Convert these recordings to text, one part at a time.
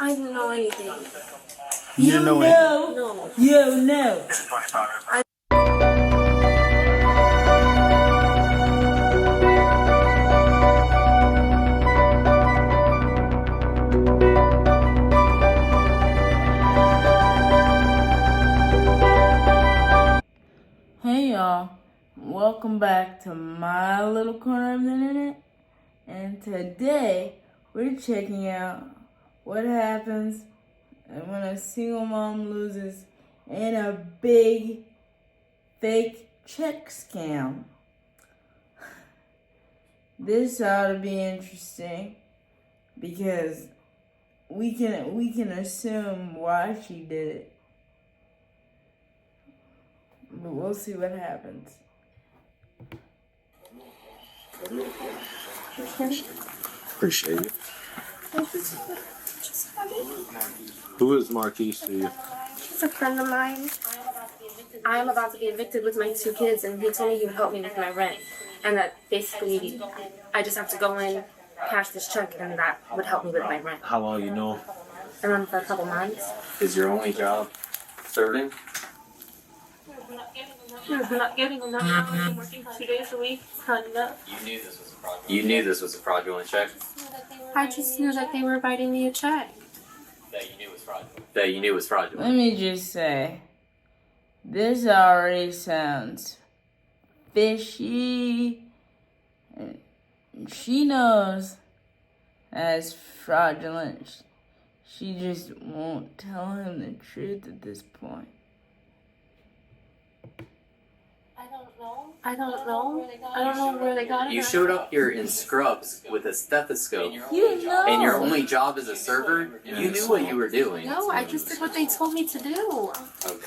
I didn't know anything. You didn't know anything? No. You know. Hey y'all, welcome back to my little corner of the internet. And today we're checking out what happens when a single mom loses in a big fake check scam. This ought to be interesting because we can assume why she did it. But we'll see what happens. Appreciate it. Who is Marquise to you? He's a friend of mine. I'm about to be evicted with my 2 kids, and he told me he would help me with my rent. And that basically, I just have to go in, cash this check, and that would help me with my rent. How long you know? And then for a couple months. Is your only job serving? We're not getting enough hours. I'm working 2 days a week. It's not enough. You knew this was a fraudulent check? I just knew that they were writing me a check. That you knew was fraudulent. Let me just say, this already sounds fishy. She knows that it's fraudulent. She just won't tell him the truth at this point. I don't know where they got it. You showed up here in scrubs with a stethoscope, You know. and your only job as a server, you knew what you were doing. No, I just did what they told me to do. Okay.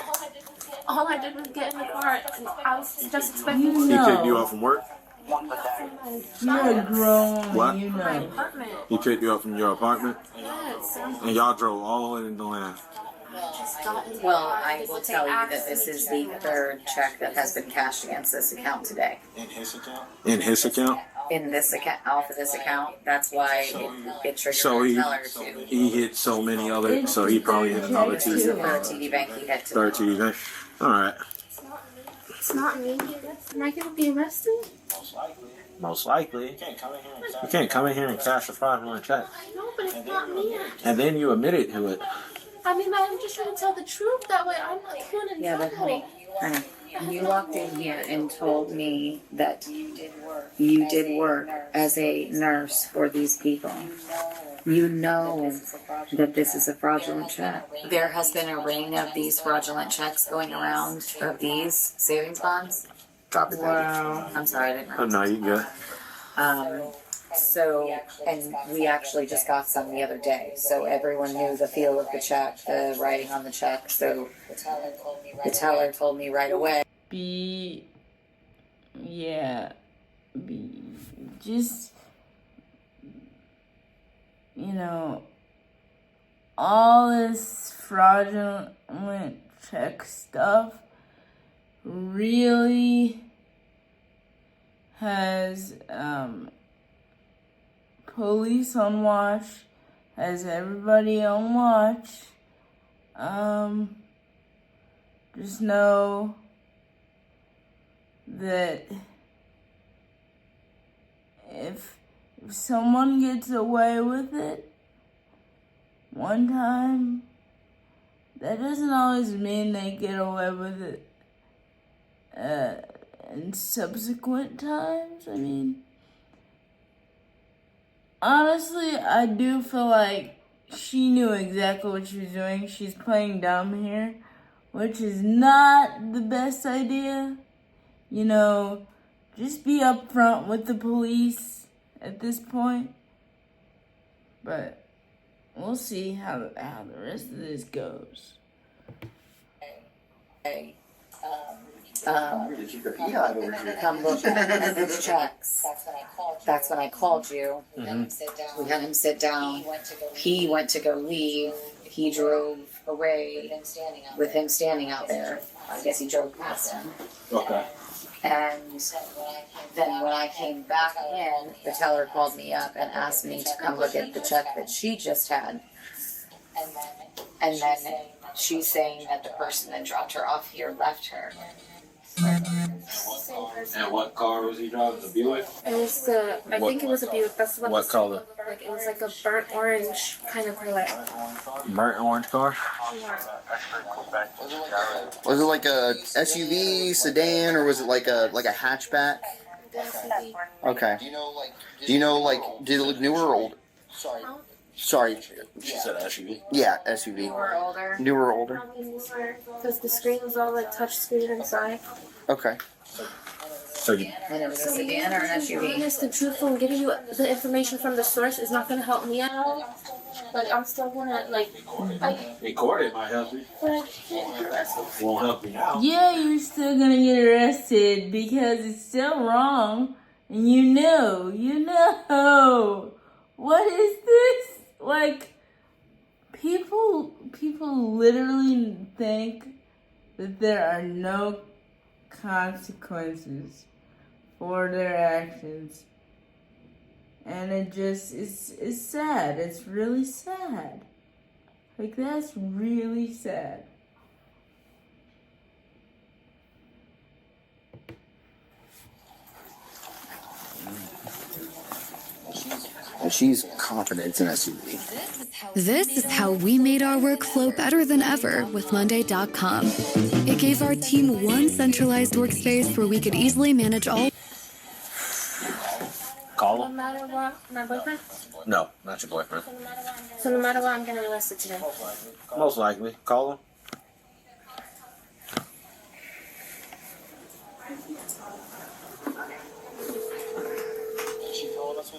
All I did was get in the car, and I was just expecting You He know. picked you up from work? You're grown. What? You my know. apartment. He picked you up from your apartment? Yes. And y'all drove all the way in the land. Well, I will tell you that this is the third check that has been cashed against this account today. In his account? In this account, off of this account, that's why it triggered So the teller to. he hit so many other, so he probably hit another This is two. the third TD Bank he hit today. Third TV. Alright. It's not me. Am I gonna be arrested? Most likely. You can't come in here and cash a fraudulent check. I know, but it's not me. And then you admitted to it. I mean, I'm just trying to tell the truth. That way, I'm not doing anything. Yeah, but honey, you walked in here and told me that you did work as a nurse for these people. You know that this is a fraudulent check. There has been a ring of these fraudulent checks going around of these savings bonds. Drop it. Wow. I'm sorry, I didn't Oh, no, you good. So, and we actually just got some the other day. So everyone knew the feel of the check, the writing on the check. So the teller told me right away. Just, you know, all this fraudulent check stuff really has, police on watch, has everybody on watch. Just know that if someone gets away with it one time, that doesn't always mean they get away with it in subsequent times. I mean, honestly, I do feel like she knew exactly what she was doing. She's playing dumb here, which is not the best idea. You know, just be upfront with the police at this point. But we'll see how the rest of this goes. Come look at these checks. That's when I called you. We had him sit down. He went to go leave. He drove away with him standing out there. I guess he drove past him. Okay. And then when I came back in, the teller called me up and asked me to come look at the check that she just had. And then she's saying that the person that dropped her off here left her. And what car was he driving? The Buick? It was the, I think it was a Buick. That's what. What color? Like it was like a burnt orange kind of color. Burnt orange car? Was it like a SUV, sedan, or was it like a hatchback? Okay. Do you know like did it look newer or old? Sorry. She said SUV. Yeah, SUV. Or older. Newer or older? Because the screen was all like touch screen inside. Okay. So you, And it was a sedan or an SUV. Honest and truthful, and giving you the information from the source is not going to help me at all. Like I'm still gonna recorded might help you. but I can't do that. Won't help you now. Yeah, you're still gonna get arrested because it's still wrong. And you know. What is this? Like, people literally think that there are no consequences for their actions. And it just, it's sad. It's really sad. Like, that's really sad. She's confident it's an SUV. This is how we made our workflow better than ever with Monday.com. It gave our team one centralized workspace where we could easily manage all. Call No him? matter what, my boyfriend. No, not your boyfriend. So no matter what, I'm getting arrested today. Most likely. Call him.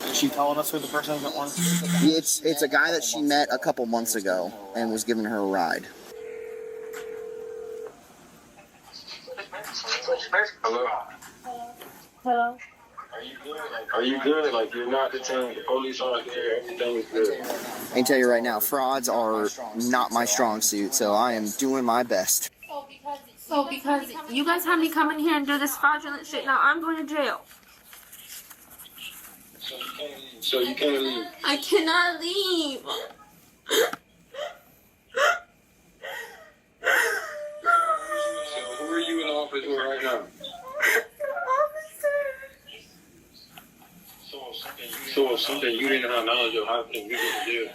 Is she telling us who the person that wants? It's a guy that she met a couple months ago and was giving her a ride. Hello. Hello. Are you good? Like you're not detained. The police aren't there. Everything is good. I can tell you right now, frauds are not my strong suit, so I am doing my best. So because you guys had me come in here and do this fraudulent shit, now I'm going to jail. So you can't leave. I cannot leave. So who are you in the office with right now? So if something you didn't have knowledge of, how can you get in jail?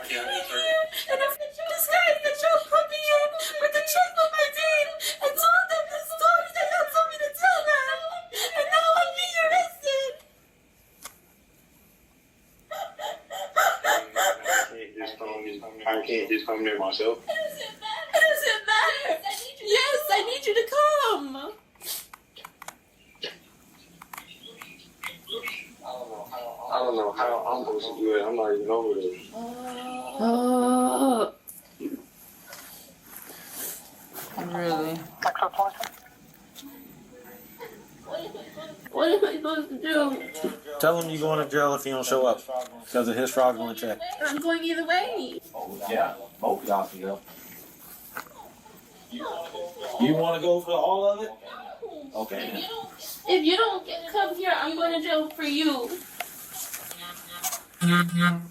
And this guy that y'all put me in with the check on my name and told them the stories that y'all told me to tell them. And now I'm being arrested. I can't just come there myself. It doesn't matter. Yes, I need you to come. I don't know how I'm supposed to do it. I'm not even over there. Oh. Really. What am I supposed to do? Tell him you're going to jail if he don't show up because of his fraudulent check. I'm going either way. Yeah, both y'all can go. You want to go for all of it? Okay. If you don't come here, I'm going to jail for you. I'm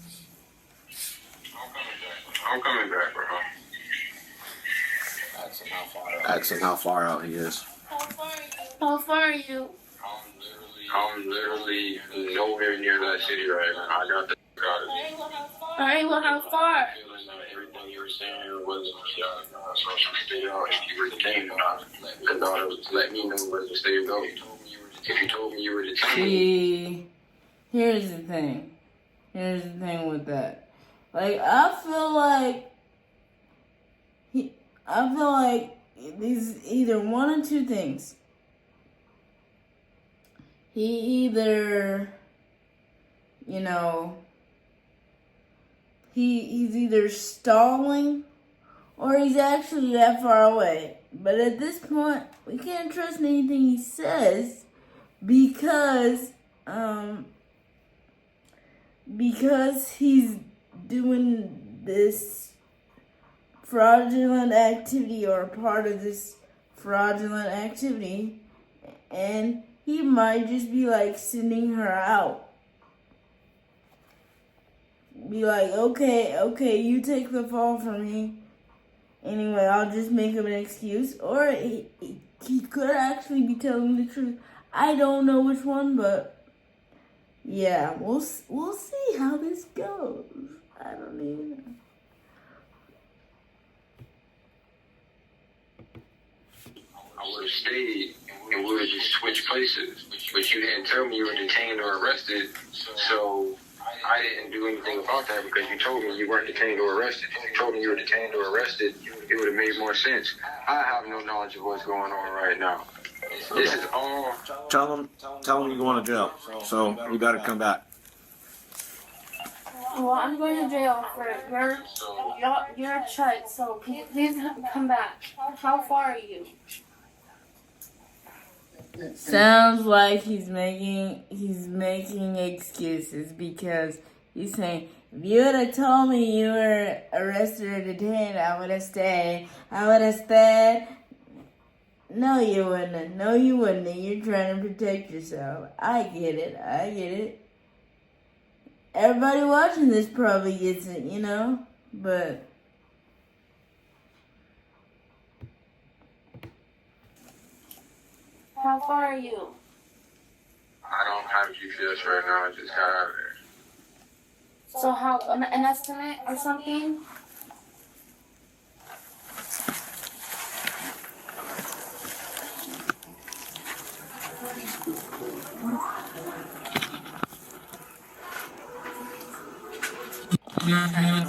coming back, bro. Ask him how far out he is. How far are you? I'm literally nowhere near that city right now. I got the out of here. Alright, well, how far? Everything you were saying was social media, if you were detained or not. The daughter was let me know where to stay or go. If you told me you were detained. See, here's the thing. Here's the thing with that. Like, I feel like these either one or two things. He either, he's either stalling or he's actually that far away. But at this point, we can't trust anything he says because he's doing this fraudulent activity or a part of this fraudulent activity, and he might just be like sending her out. be like, okay, you take the fall for me. Anyway, I'll just make him an excuse. Or he could actually be telling the truth. I don't know which one, but yeah, we'll see how this goes. I don't even know. I would have stayed and we would have just switched places. But you didn't tell me you were detained or arrested, so I didn't do anything about that because you told me you weren't detained or arrested. If you told me you were detained or arrested, it would have made more sense. I have no knowledge of what's going on right now. This is all. Tell him you're going to jail. So you got to come back. Well, I'm going to jail for your check, so can you please come back? How far are you? Sounds like he's making excuses because he's saying, if you would have told me you were arrested or detained, I would have stayed. No, you wouldn't. No, you wouldn't. You're trying to protect yourself. I get it. Everybody watching this probably gets it, you know? But How far are you? I don't have GPS right now. I just got out of there. So how, an estimate or something?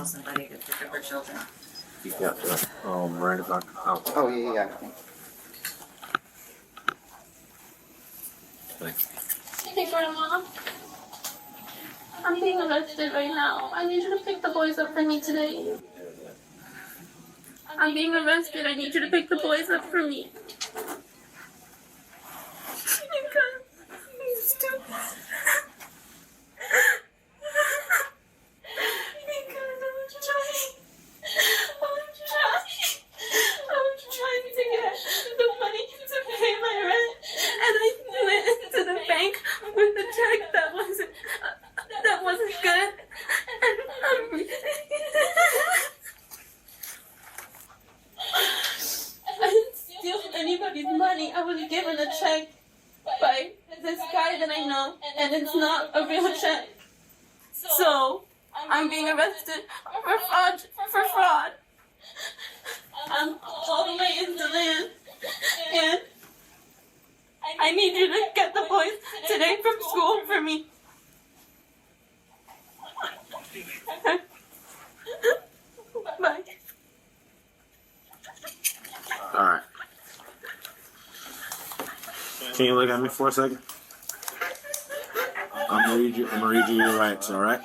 Somebody to pick up her children. Yeah. Right about. Oh yeah. Hey, Grandma. I'm being arrested right now. I need you to pick the boys up for me today. I'm being arrested. I need you to pick the boys up for me. Because he's stupid. Because I was trying to get the money to pay my rent, and I went into the bank with a check that wasn't good, and I didn't steal anybody's money. I was given a check by this guy that I know, and it's not a real check. So I'm being arrested for fraud. I'm all the way in the land, and I need you to get the boys today from school for me. Bye. All right. Can you look at me for a second? I'm gonna read you your rights. All right.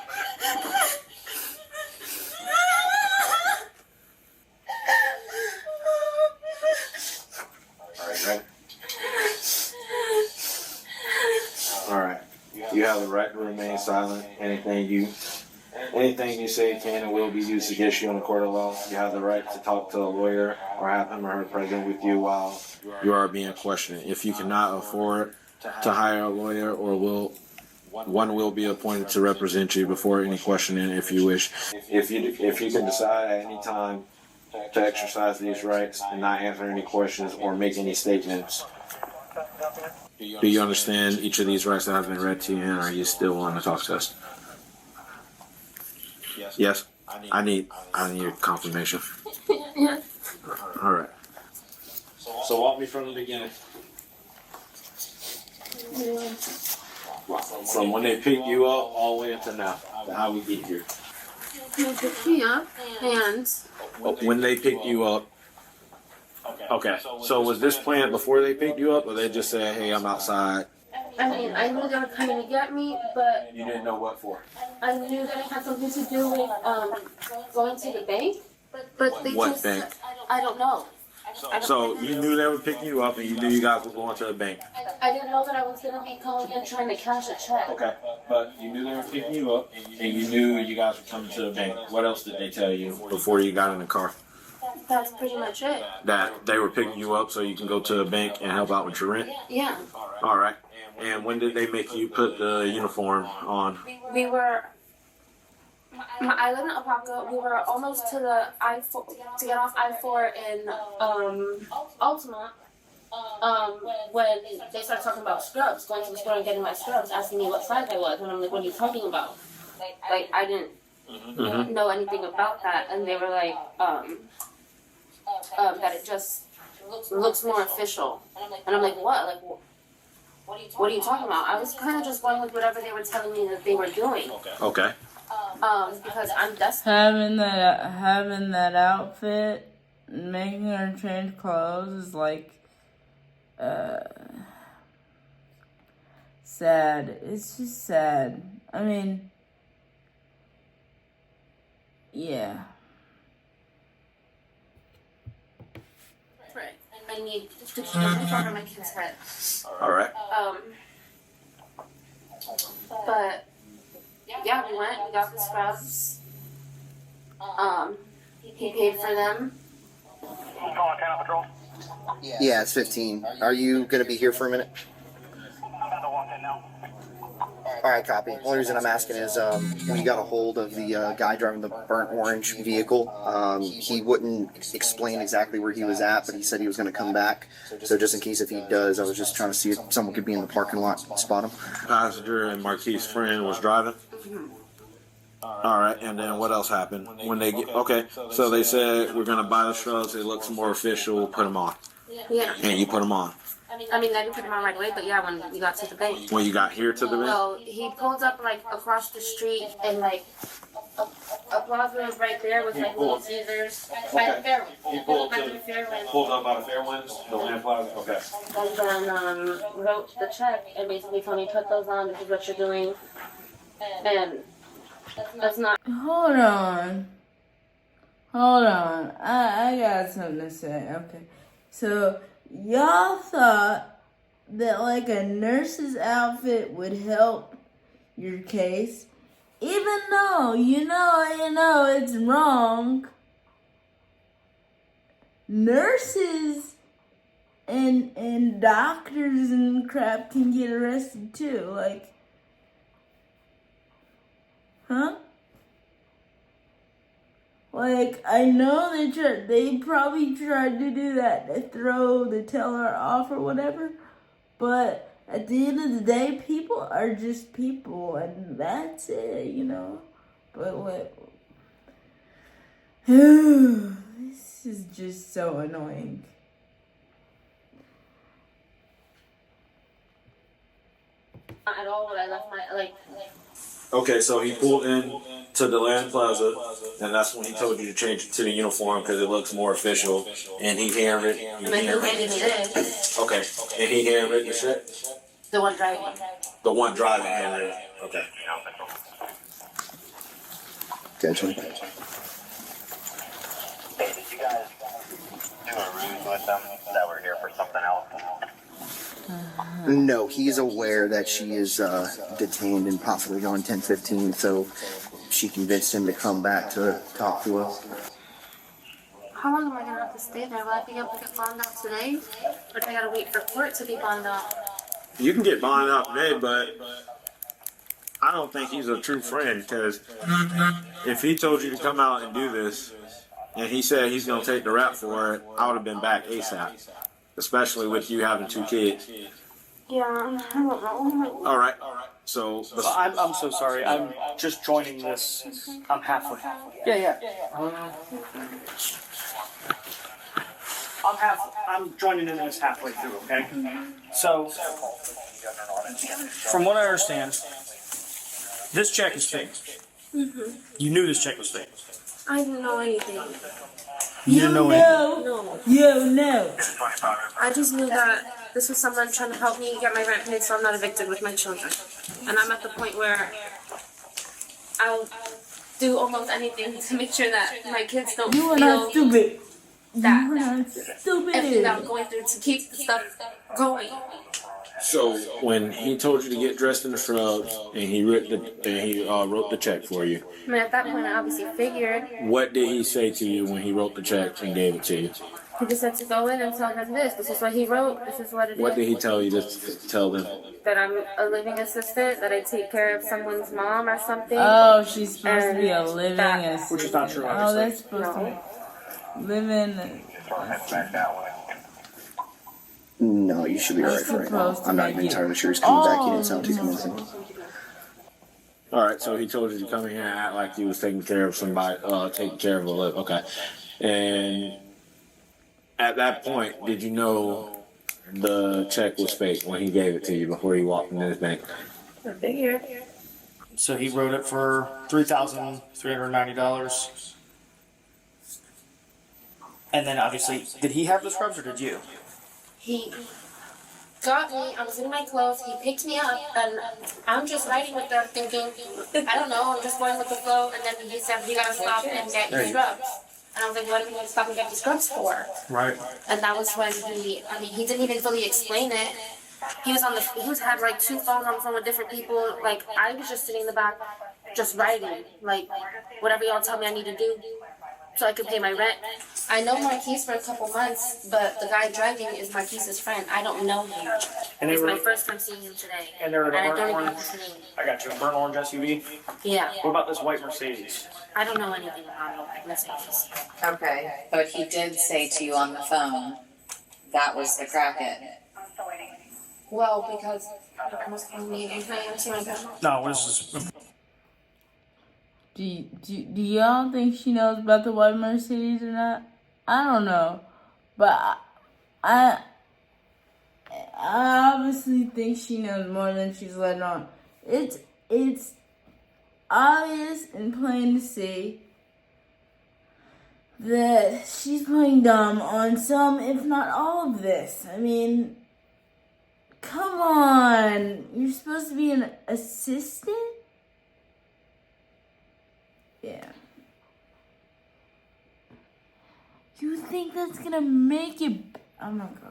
All right. You have the right to remain silent. Anything you say can and will be used against you in a court of law. You have the right to talk to a lawyer or have him or her present with you while you are being questioned. If you cannot afford to hire a lawyer, one will be appointed to represent you before any questioning if you wish. If you can decide at any time to exercise these rights and not answer any questions or make any statements. Do you understand each of these rights that have been read to you, and are you still willing to talk to us? Yes. I need your confirmation. Yes. All right. So walk me from the beginning. From when they picked you up all the way up to now. How we get here. They picked me up, and When they picked you up. Okay. So was this planned before they picked you up, or they just said, "Hey, I'm outside"? I mean, I knew they were coming to get me, but You didn't know what for. I knew that it had something to do with going to the bank. But they What just, bank? I don't know. So you knew they were picking you up, and you knew you guys were going to the bank. I didn't know that I was gonna be going and trying to cash a check. Okay. But you knew they were picking you up, and you knew you guys were coming to the bank. What else did they tell you before you got in the car? That's pretty much it. That they were picking you up so you can go to the bank and help out with your rent? Yeah. All right. And when did they make you put the uniform on? We were I live in Apopka. We were almost to the I-4 to get off I-4 in Altamont. When they started talking about scrubs, going to the store and getting my scrubs, asking me what size I was, and I'm like, "What are you talking about?" Like I didn't know anything about that, and they were like, that it just looks more official, and I'm like, "What? Like, what are you talking about?" I was kind of just going with whatever they were telling me that they were doing. Okay. Because I'm desperate. Having that outfit, making her change clothes is like sad. It's just sad. I mean, yeah. Right. I need to keep over my kid's head. All right. But yeah, we went. We got the scrubs. He paid for them. Yeah, it's 15. Are you gonna be here for a minute? All right, copy. The only reason I'm asking is we got a hold of the guy driving the burnt orange vehicle. He wouldn't explain exactly where he was at, but he said he was going to come back. So just in case if he does, I was just trying to see if someone could be in the parking lot and spot him. Passenger and Marquis' friend was driving. All right, and then what else happened when they get? Okay, so they said we're gonna buy the shrubs. It looks more official. Put them on. Yeah. And you put them on. I mean, I didn't put them on right away, but yeah, when we got to the bank. When you got here to the bank. Well, he pulled up like across the street, and like a plaza was right there with like Little Caesars by the Fairway. He pulled by the Fairway. up by the Fairwinds, the Land Plaza. Okay. And then wrote the check and basically told me, put those on. This is what you're doing, and that's not. Hold on. I got something to say. Okay. So, y'all thought that like a nurse's outfit would help your case, even though you know it's wrong. Nurses and doctors and crap can get arrested too. Like, huh? Like, I know they probably tried to do that to throw the teller off or whatever, but at the end of the day, people are just people, and that's it, you know? But what? This is just so annoying. Not at all what I left my, like. Okay, so he pulled in to the Land Plaza, and that's when he told you to change it to the uniform because it looks more official. And he handwritten. And then he handed me this. Okay, and he handwritten the shit. The one driving. The one driving handwritten. Okay. Gotcha. Hey, did you guys do a ruse with them that were here for something else? No, he's aware that she is detained and possibly going 10-15, so she convinced him to come back to talk to us. How long am I gonna have to stay there? Will I be able to get bonded out today? Or do I gotta wait for court to be bonded out? You can get bonded out today, but I don't think he's a true friend because if he told you to come out and do this, and he said he's gonna take the rap for it, I would have been back ASAP. Especially with you having 2 kids. Yeah, I don't know. All right. So I'm so sorry. I'm just joining this. I'm halfway. Yeah. I'm joining in this halfway through. Okay. So, from what I understand, this check is fake. You knew this check was fake. I didn't know anything. You didn't know anything. No. You know. I just knew that this was someone trying to help me get my rent paid so I'm not evicted with my children. And I'm at the point where I'll do almost anything to make sure that my kids don't You are not feel stupid. that You are not stupid. everything that I'm going through to keep the stuff going. So when he told you to get dressed in the shrubs and he wrote the check for you, I mean, at that point, I obviously figured. what did he say to you when he wrote the check and gave it to you? He just said to go in and tell them this. This is what he wrote. This is what it is. What did he tell you to tell them? That I'm a living assistant. That I take care of someone's mom or something. Oh, she's supposed to be a And living that- assistant. Which is not true, Oh, obviously. that's supposed to be living. No, you should be alright for right now. I'm not even entirely sure he's coming back. He didn't sound too convincing. All right, so he told you to come in here and act like you was taking care of somebody, taking care of a live. Okay, and at that point, did you know the check was fake when he gave it to you before he walked into his bank? I figured. So he wrote it for $3,390. And then obviously, did he have the scrubs or did you? He got me. I was in my clothes. He picked me up, and I'm just riding with them, thinking, I don't know, I'm just going with the flow. And then he said, "You gotta stop and get your scrubs." And I was like, "What do you want to stop and get the scrubs for?" Right. And that was when he didn't even fully explain it. He had like 2 phones on the phone with different people. Like, I was just sitting in the back, just writing, like, whatever y'all tell me I need to do so I could pay my rent. I know Marquise for a couple months, but the guy driving is Marquise's friend. I don't know him. And they It's were, my first time seeing him today. and they were the And I burnt don't even know orange. his name. I got you. A burnt orange SUV. Yeah, What about this white Mercedes? I don't know anything about Mercedes. Okay, but he did say to you on the phone that was the Kraken. Well, because I must be meeting. Can I answer my bed? No, this is. Do y'all think she knows about the white Mercedes or not? I don't know, but I obviously think she knows more than she's letting on. It's obvious and plain to see that she's playing dumb on some, if not all of this. I mean, come on, you're supposed to be an assistant? Yeah. You think that's gonna make it? Oh my gosh.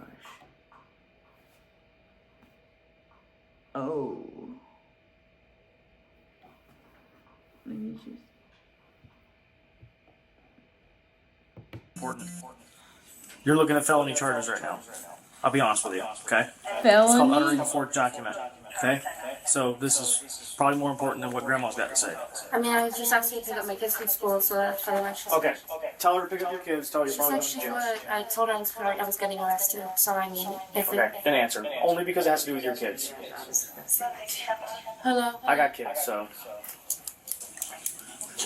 Oh. Let me just. Important. You're looking at felony charges right now. I'll be honest with you, okay? It's called uttering a Felony? forged document, okay? So this is probably more important than what Grandma's got to say. I mean, I was just asking to pick up my kids from school, so that's pretty much. Okay. Tell her to pick up your kids. Tell her you're She probably said going to she jail. would. I told her I was getting arrested. So I mean, if Okay. Then answer. Only because it has to do with your kids. hello. I got kids, so.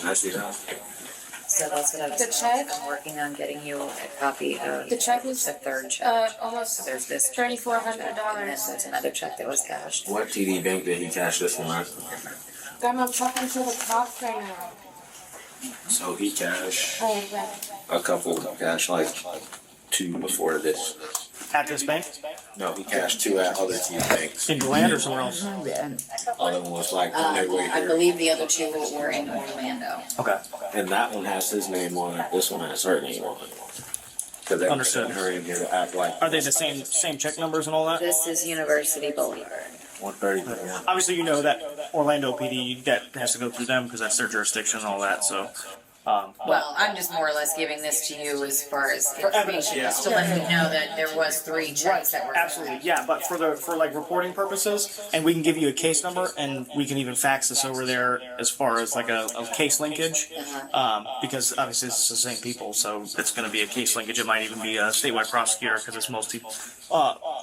I see that. So that's what I was The check? I'm working on getting you a copy of The check was the third check. almost There's this $3,400. and then there's another check that was cashed. What TD bank did he cash this one at? Grandma, I'm talking to the cops right now. So he cashed Oh, right. a couple, cash like 2 before this. At this bank? No, he cashed 2 at other TD banks. In Deland or somewhere else? Other one was like on their way I here. believe the other two were in Orlando. Okay. And that one has his name on it. This one has her name on it. Because they Understood. sent her in here to act like Are they the same check numbers and all that? This is University Boulevard. 130. Obviously, you know that Orlando PD, that has to go through them because that's their jurisdiction and all that, so. Well, I'm just more or less giving this to you as far as For evidence, information, yeah. just to let you know that there was 3 checks that were. Absolutely, yeah, but for like reporting purposes, and we can give you a case number, and we can even fax this over there as far as like a case linkage, because obviously it's the same people, so it's going to be a case linkage. It might even be a statewide prosecutor because it's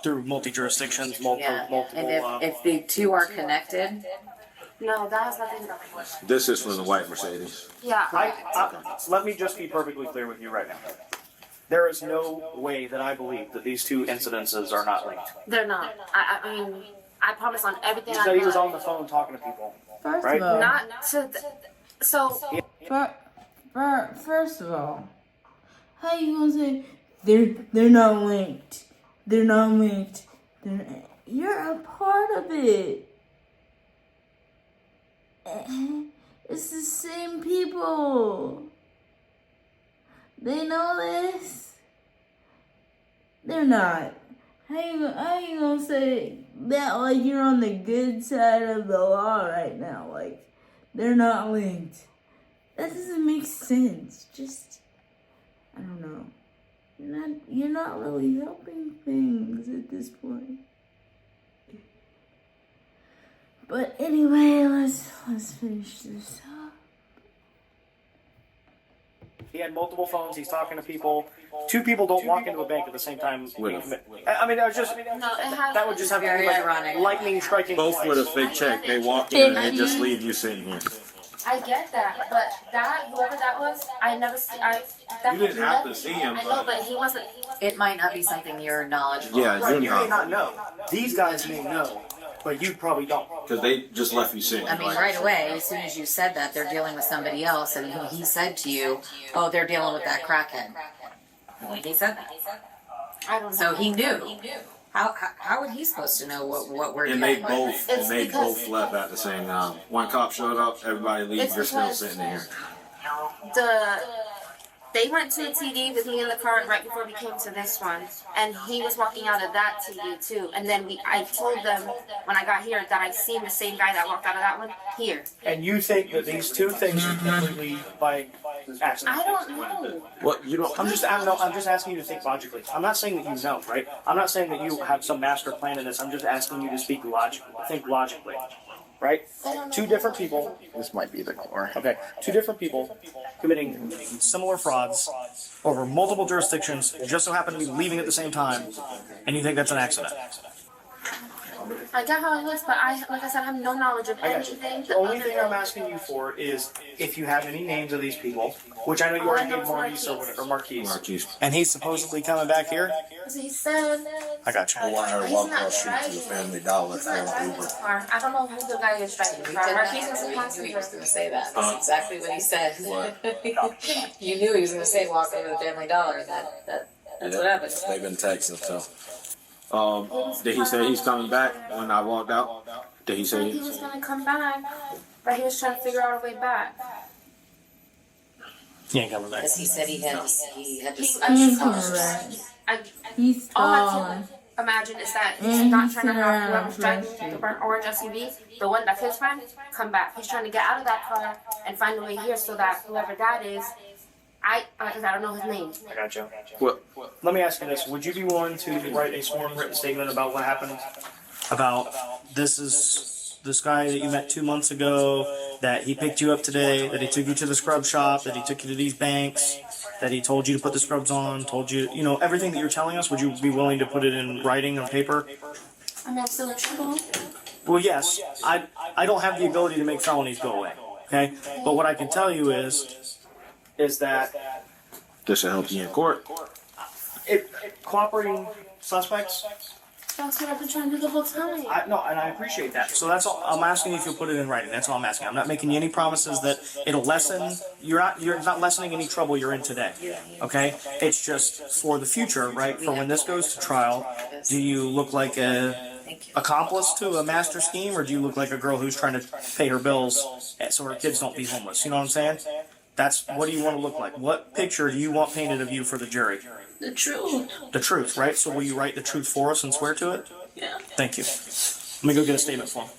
through multi jurisdictions, Yeah, multiple. and if the 2 are connected, No, that has nothing to do with my question. This is from the white Mercedes. Yeah. Let me just be perfectly clear with you right now. There is no way that I believe that these 2 incidences are not linked. They're not. I mean, I promise on everything You I said he was know. on the phone talking to people. First Right? of all, Not to. So. first of all, how you gonna say they're not linked? They're not linked. You're a part of it. It's the same people. They know this. They're not. How you gonna say that like you're on the good side of the law right now? Like they're not linked. That doesn't make sense. Just I don't know. you're not really helping things at this point. But anyway, let's finish this up. He had multiple phones. He's talking to people. Two people don't walk into a bank at the same time. I mean, that was just that would just have to be Very like ironic. lightning striking. Both twice. with a fake check. They walk in and they just leave you sitting here. I get that, but whoever that was, I never see. You didn't have to see him, I know, but he wasn't. It might not be something you're knowledgeable. Yeah, of. Right, you may you're not know. These guys may know, but you probably don't. because they just left you sitting. I mean, right away, as soon as you said that, they're dealing with somebody else, and he said to you, "Oh, they're dealing with that crackhead." He said that. I don't know. So he knew. How would he supposed to know what we're And doing? they both left at the same time. One cop showed up, everybody leaves. It's You're still because- sitting there. They went to a TD with me in the car right before we came to this one, and he was walking out of that TD too. And then I told them when I got here that I seen the same guy that walked out of that one here. And you think that these two things are completely by accident? I don't know. What you don't? I'm just asking you to think logically. I'm not saying that you know, right? I'm not saying that you have some master plan in this. I'm just asking you to speak logically. Think logically, right? Two different people. This might be the core. Okay, two different people committing similar frauds over multiple jurisdictions, just so happen to be leaving at the same time, and you think that's an accident. I got how it was, but like I said, I have no knowledge of I got you. anything. The only thing I'm asking you for is if you have any names of these people, which I know you already gave Maurice or Marquise. And he's supposedly coming back here? He said. I got you. I want her to walk across the street to the Family Dollar He's not for driving Uber. the car. I don't know who the guy is driving the car. Marquise was the You knew he passenger. was going to say that. That's exactly what he said. What? You knew he was going to say walk over to the Family Dollar. That's what happened. They've been texting, so. Did he say he's coming back when I walked out? Did he say He was gonna come back, but he was trying to figure out a way back. He ain't coming back. Because he said he had to He's I, He's all I gone. can imagine is that And he's not he's trying to have whoever's sitting driving around the burnt orange SUV, the one that's his friend, come back. He's trying to get out of that car and find a way here so that whoever that is, because I don't know his name. I got you. what? Let me ask you this. Would you be willing to write a sworn written statement about what happened? About this guy that you met 2 months ago, that he picked you up today, that he took you to the scrub shop, that he took you to these banks, that he told you to put the scrubs on, told you, everything that you're telling us, would you be willing to put it in writing on paper? I'm still in trouble. Well, yes. I don't have the ability to make felonies go away, okay? But what I can tell you is that This should help you in court. cooperating suspects, That's what I've been trying to do the whole time. no, and I appreciate that. So that's all I'm asking you if you'll put it in writing. That's all I'm asking. I'm not making you any promises that it'll lessen. You're not lessening any trouble you're in today. Okay? It's just for the future, right? For when this goes to trial, do you look like a accomplice to a master scheme, or do you look like a girl who's trying to pay her bills so her kids don't be homeless? You know what I'm saying? What do you want to look like? What picture do you want painted of you for the jury? The truth. The truth, right? So will you write the truth for us and swear to it? Yeah. Thank you. Let me go get a statement for him.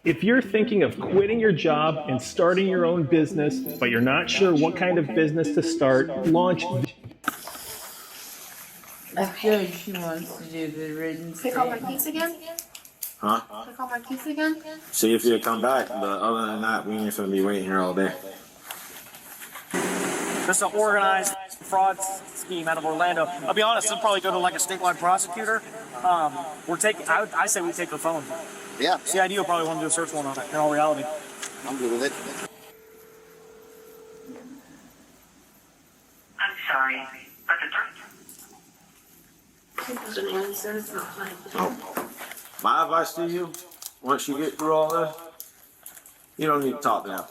If you're thinking of quitting your job and starting your own business, but you're not sure what kind of business to start, launch. That's good. She wants to do the written Pick up my statement. keys again? Huh? Pick up my keys again? See if you'll come back, but other than that, we ain't gonna be waiting here all day. This is an organized fraud scheme out of Orlando. I'll be honest, it'll probably go to like a statewide prosecutor. I say we take the phone. Yeah, CID will probably want to do a search warrant on it, in all reality. I'm good with it. I'm sorry, but He doesn't answer. It's not like Oh. My advice to you, once you get through all this, you don't need to talk to them.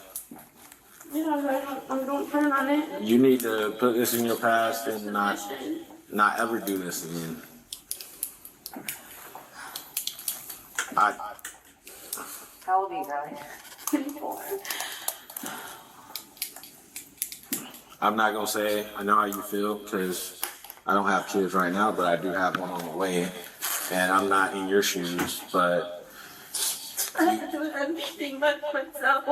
Yeah, I don't plan on it. You need to put this in your past and not ever do this again. How old are you, Riley? 24. I'm not gonna say I know how you feel because I don't have kids right now, but I do have one on the way, and I'm not in your shoes. But I have to do everything by myself.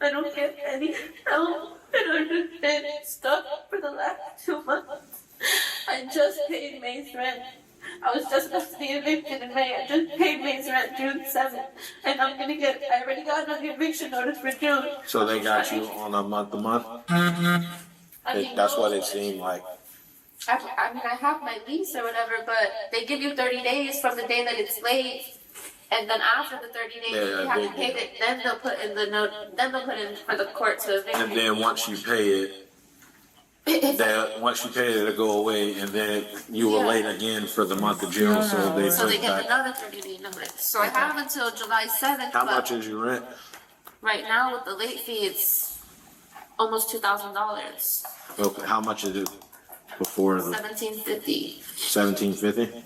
I don't get any help, and I've just been stuck for the last 2 months. I just paid May's rent. I was just supposed to be evicted in May. I just paid May's rent June 7th, and I already got an eviction notice for June. So they got you on a month-to-month? That's what it seemed like. I mean, I have my lease or whatever, but they give you 30 days from the day that it's late. And then after the 30 days, you have to pay it. Then they'll put in the note. Then they'll put in for the court to evict. And then once you pay it, it'll go away, and then you were late again for the month of June, so they So they took get back. another 30-day notice. So I have until July 7th. How but much is your rent? right now with the late fee? It's almost $2,000. Okay, how much is it before the $1,750. $1,750?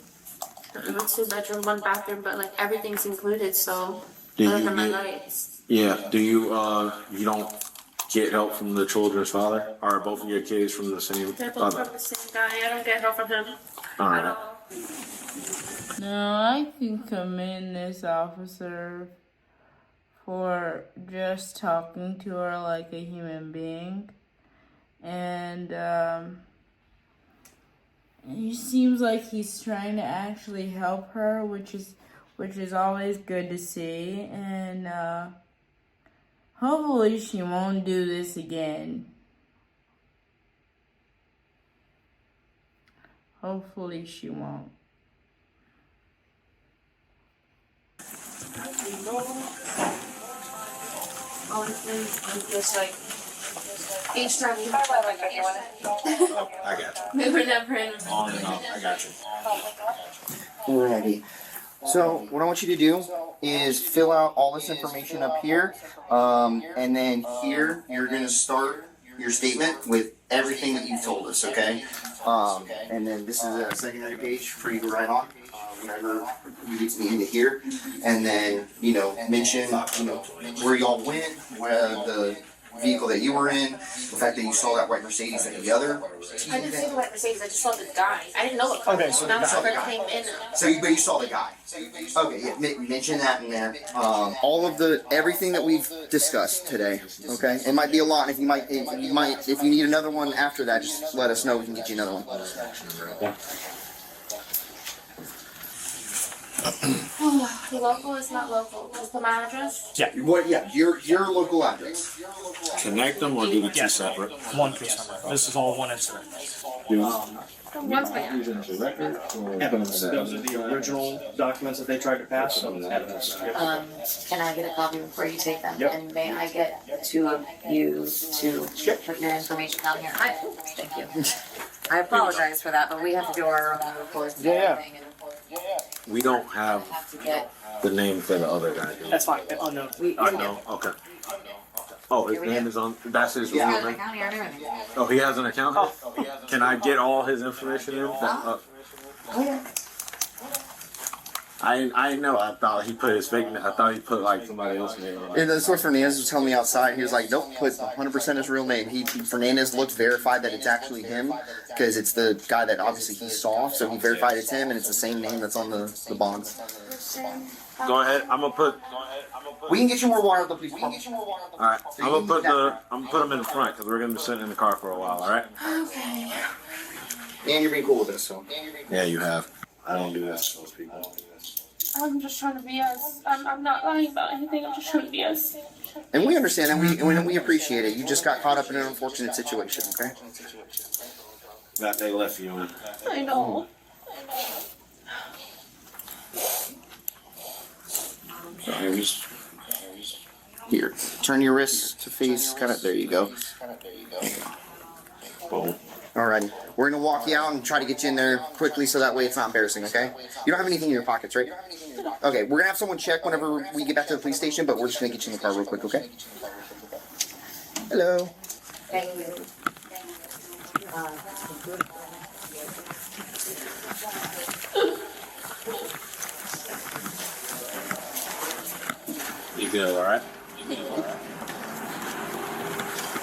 I'm a 2-bedroom, 1 bathroom, but like everything's included. So Do other you than my get- lights. Yeah. Do you don't get help from the children's father? Or are both of your kids from the same They're both father? from the same guy. I don't get help from him All at right. all. Now I can commend this officer for just talking to her like a human being. And he seems like he's trying to actually help her, which is always good to see. And hopefully she won't do this again. Hopefully she won't. Honestly, I'm just like each time you Oh, I got you. we were never in. On and off. I got you. Alrighty. So what I want you to do is fill out all this information up here, and then here you're gonna start your statement with everything that you've told us, okay? And then this is a secondary page for you to write on whenever you get to the end of here, and then mention where y'all went, where the vehicle that you were in, the fact that you saw that white Mercedes and the other. I didn't see the white Mercedes. I just saw the guy. I didn't know what color. Okay, so that was you saw the the first guy. came in. But you saw the guy. Okay, yeah, mention that in there. All of everything that we've discussed today. Okay, it might be a lot. If you need another one after that, just let us know. We can get you another one. Local is not local. Just put my address. Yeah. What? Yeah, your local address. Connect them or do the two Yes. separate? One case number. This is all one incident. What's my address? Evidence. Those are the original documents that they tried to pass. So evidence. Can I get a copy before you take them? Yep. And may I get two of you to put your information down here? Thank you. I apologize for that, but we have to do our own reports and Yeah. everything. And We don't have have to get, the name for the other guy. do we? That's fine. Unknown. I know. Okay. Oh, his name is on. That's his real yeah, name. county and everything. Oh, he has an account. Can I get all his information in? I know. I thought he put his fake name. I thought he put like somebody else's name. on it. And that's what Fernandez was telling me outside. He was like, "Don't put 100% his real name." Fernandez looked verified that it's actually him because it's the guy that obviously he saw. So he verified it's him, and it's the same name that's on the bonds. Go ahead. I'm gonna put. We can get you more water at the police department. All right. I'm gonna put him in the front because we're gonna be sitting in the car for a while. All right. Okay. And you're being cool with this, so. Yeah, you have. I don't do that to those people. I'm just trying to be us. I'm not lying about anything. I'm just trying to be us. And we understand and we appreciate it. You just got caught up in an unfortunate situation, okay? That they left you in. I know. Here, turn your wrists to face, kind of, there you go. Boom. Alrighty, we're gonna walk you out and try to get you in there quickly so that way it's not embarrassing, okay? You don't have anything in your pockets, right? Okay, we're gonna have someone check whenever we get back to the police station, but we're just gonna get you in the car real quick, okay? Hello. Thank you. You good? All right.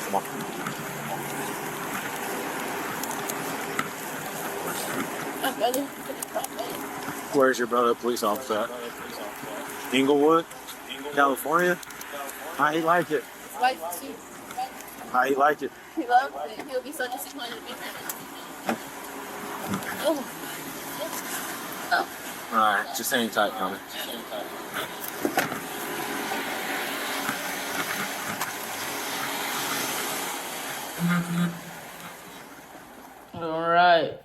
Come on. Where's your brother, police officer? At? Inglewood. California? How he like it? His wife too. How he like it? He loves it. He'll be so disappointed to be here. Oh. Alright, just hang tight, coming. Alright.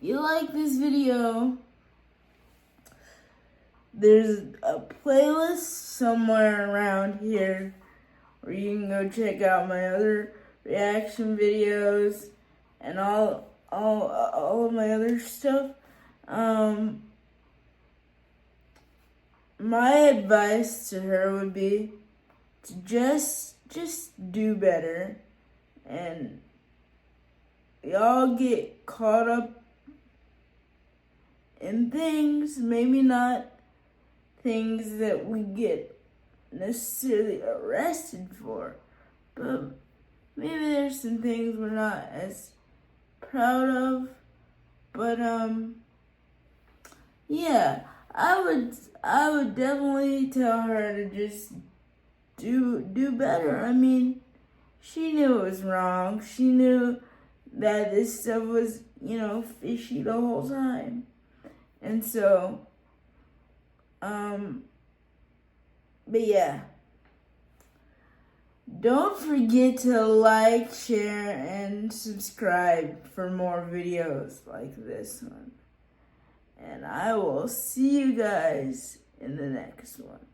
You like this video? There's a playlist somewhere around here where you can go check out my other reaction videos and all of my other stuff. My advice to her would be to just do better, and y'all get caught up in things, maybe not things that we get necessarily arrested for, but maybe there's some things we're not as proud of. But yeah, I would definitely tell her to just do better. I mean, she knew it was wrong. She knew that this stuff was, fishy the whole time. And so, but yeah. Don't forget to like, share, and subscribe for more videos like this one. And I will see you guys in the next one.